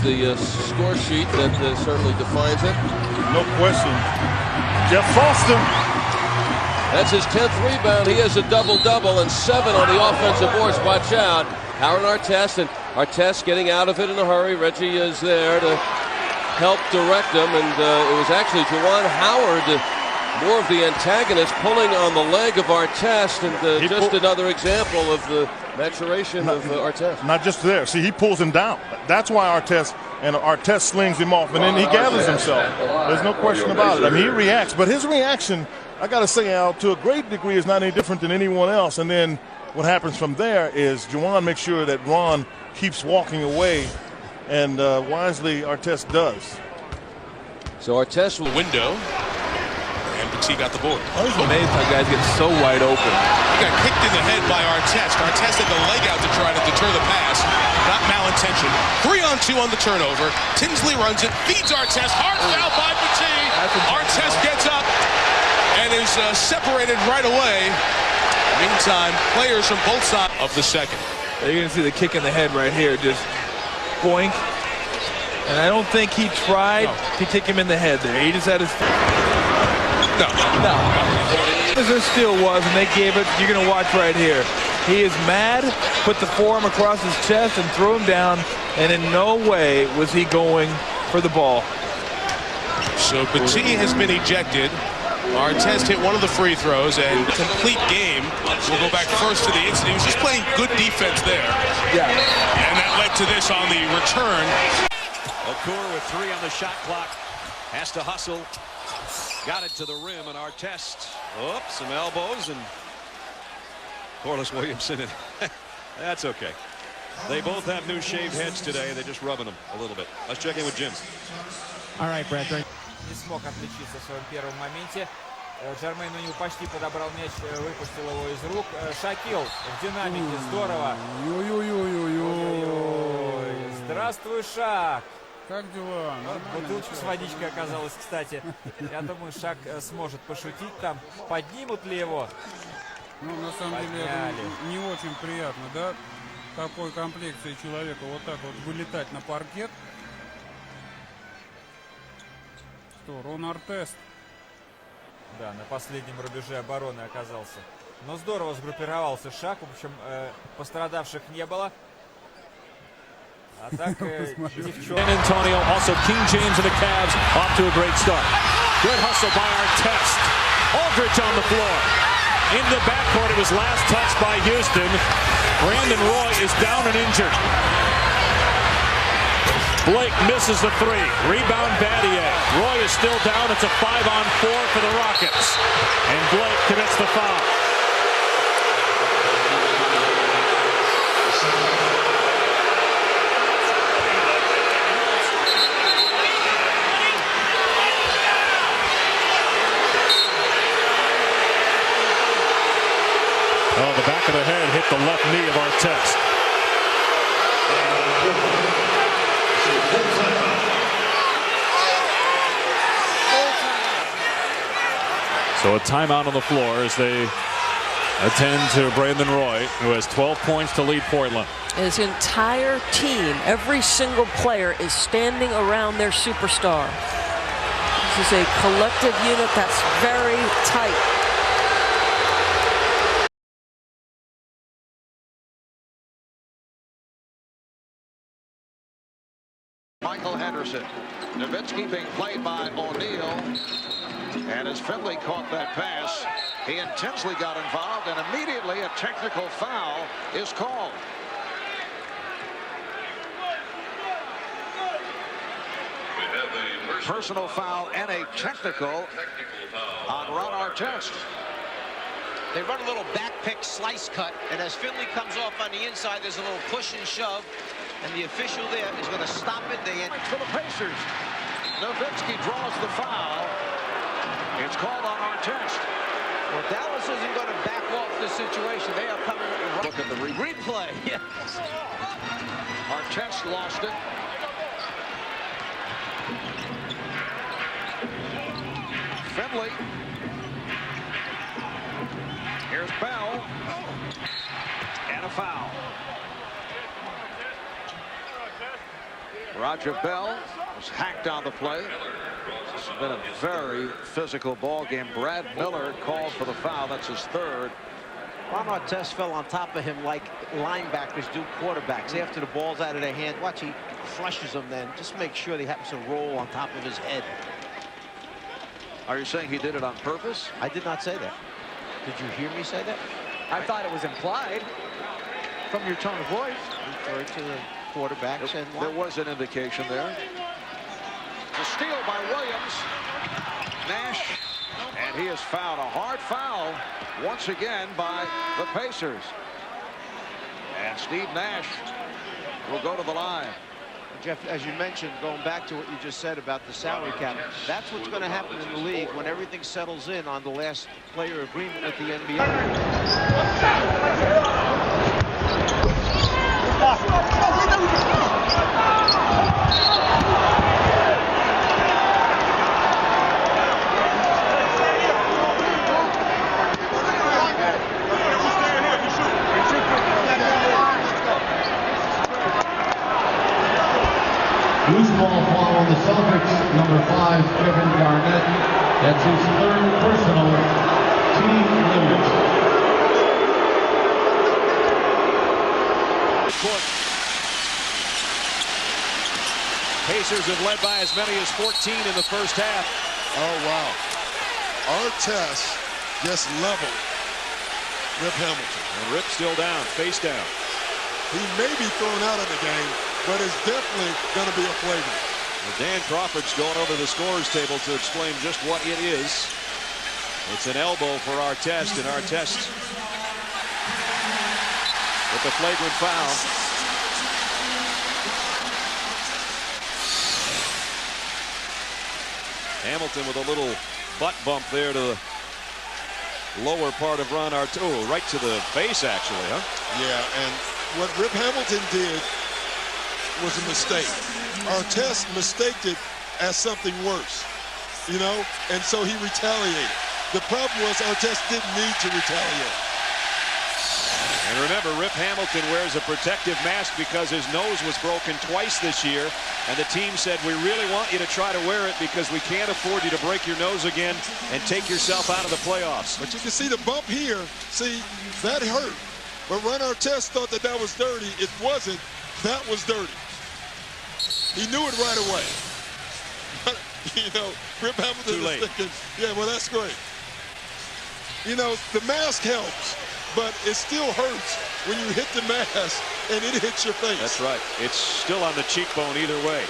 is the score sheet that certainly defines it. No question. Jeff Foster. That's his 10th rebound. He has a double-double and 7 on the offensive boards. Watch out. Howard Artest, and Artest getting out of it in a hurry. Reggie is there to help direct him, and it was actually Juwan Howard, more of the antagonist, pulling on the leg of Artest, and just another example of the maturation of Artest. Not just there. See, he pulls him down. That's why Artest slings him off, and then he gathers himself. There's no question about it. I mean, he reacts, but his reaction, I got to say, Al, to a great degree is not any different than anyone else. And then what happens from there is Juwan makes sure that Ron keeps walking away, and wisely Artest does. So Artest will window, and Petit got the board. I was amazed how guys get so wide open. He got kicked in the head by Artest. Artest had the leg out to try to deter the pass. Not malintention. 3-on-2 on the turnover. Tinsley runs it, feeds Artest. Hard foul by Petit. Artest gets up and is separated right away. Meantime, players from both sides of the second. You're going to see the kick in the head right here. Just boink. And I don't think he tried to kick him in the head there. He just had his... No. As this steal was, and they gave it, you're going to watch right here. He is mad, put the forearm across his chest and threw him down, and in no way was he going for the ball. So Petit has been ejected. Artest hit one of the free throws, and complete game. We'll go back first to the incident. He was just playing good defense there. Yeah. And that led to this on the return. Okur with 3 on the shot clock. Has to hustle. Got it to the rim, and Artest. Oops, some elbows, and Corliss Williamson. That's okay. They both have new shaved heads today. They're just rubbing them a little bit. Let's check in with Jim. All right, Brad. Не смог отличиться в своем первом моменте. Джермейн у него почти подобрал мяч, выпустил его из рук. Шакил в динамике, здорово. Здравствуй, Шак. Как дела? Бутылочка с водичкой оказалась, кстати. Я думаю, Шак сможет пошутить там. Поднимут ли его? Ну, на самом деле, это не очень приятно, да? Такой комплекции человека вот так вот вылетать на паркет. Рон Артест. Да, на последнем рубеже обороны оказался. Но здорово сгруппировался Шак. В общем, пострадавших не было. А так, девчонки. Antonio, also King James and the Cavs off to a great start. Good hustle by Artest. Aldridge on the floor. In the backcourt, it was last touched by Houston. Brandon Roy is down and injured. Blake misses the 3. Rebound Battier. Roy is still down. It's a 5-on-4 for the Rockets. And Blake commits the foul. Oh, the back of the head hit the left knee of Artest. So a timeout on the floor as they attend to Brandon Roy, who has 12 points to lead Portland. His entire team, every single player is standing around their superstar. This is a collective unit that's very tight. Michael Henderson. Nowitzki being played by O'Neal. And as Finley caught that pass, he intensely got involved, and immediately a technical foul is called. Personal foul and a technical on Ron Artest. They run a little back pick slice cut, and as Finley comes off on the inside, there's a little push and shove, and the official there is going to stop it. For the Pacers, Nowitzki draws the foul. It's called on Artest. Well, Dallas isn't going to back off this situation. They are coming. Look at the replay. Yes. Artest lost it. Finley. Here's Bell. And a foul. Roger Bell was hacked on the play. This has been a very physical ball game. Brad Miller called for the foul. That's his third. Ron Artest fell on top of him like linebackers do quarterbacks. After the ball's out of their hand, watch, he crushes them then. Just make sure he happens to roll on top of his head. Are you saying he did it on purpose? I did not say that. Did you hear me say that? I thought it was implied from your tone of voice. Referred to the quarterbacks and There was an indication there. It's a steal by Williams. Nash. And he has fouled. A hard foul once again by the Pacers. And Steve Nash will go to the line. Jeff, as you mentioned, going back to what you just said about the salary cap, that's what's going to happen in the league when everything settles in on the last player agreement with the NBA. Loose ball foul on the Celtics. Number 5, Kevin Garnett. That's his third personal team limit. Pacers have led by as many as 14 in the first half. Oh, wow. Artest just leveled Rip Hamilton. And Rip still down, face down. He may be thrown out of the game, but it's definitely going to be a flavor. Well, Dan Crawford's going over the scorer's table to explain just what it is. It's an elbow for Artest, and Artest with the flagrant foul. Hamilton with a little butt bump there to the lower part of Ron Artest. Oh, right to the face, actually, huh? Yeah, and what Rip Hamilton did was a mistake. Artest mistaked it as something worse, you know, and so he retaliated. The problem was Artest didn't need to retaliate. And remember, Rip Hamilton wears a protective mask because his nose was broken twice this year, and the team said, we really want you to try to wear it because we can't afford you to break your nose again and take yourself out of the playoffs. But you can see the bump here. See, that hurt. But Ron Artest thought that that was dirty. It wasn't. That was dirty. He knew it right away. But, you know, Rip Hamilton is thinking, yeah, well, that's great. You know, the mask helps, but it still hurts when you hit the mask and it hits your face. That's right. It's still on the cheekbone either way.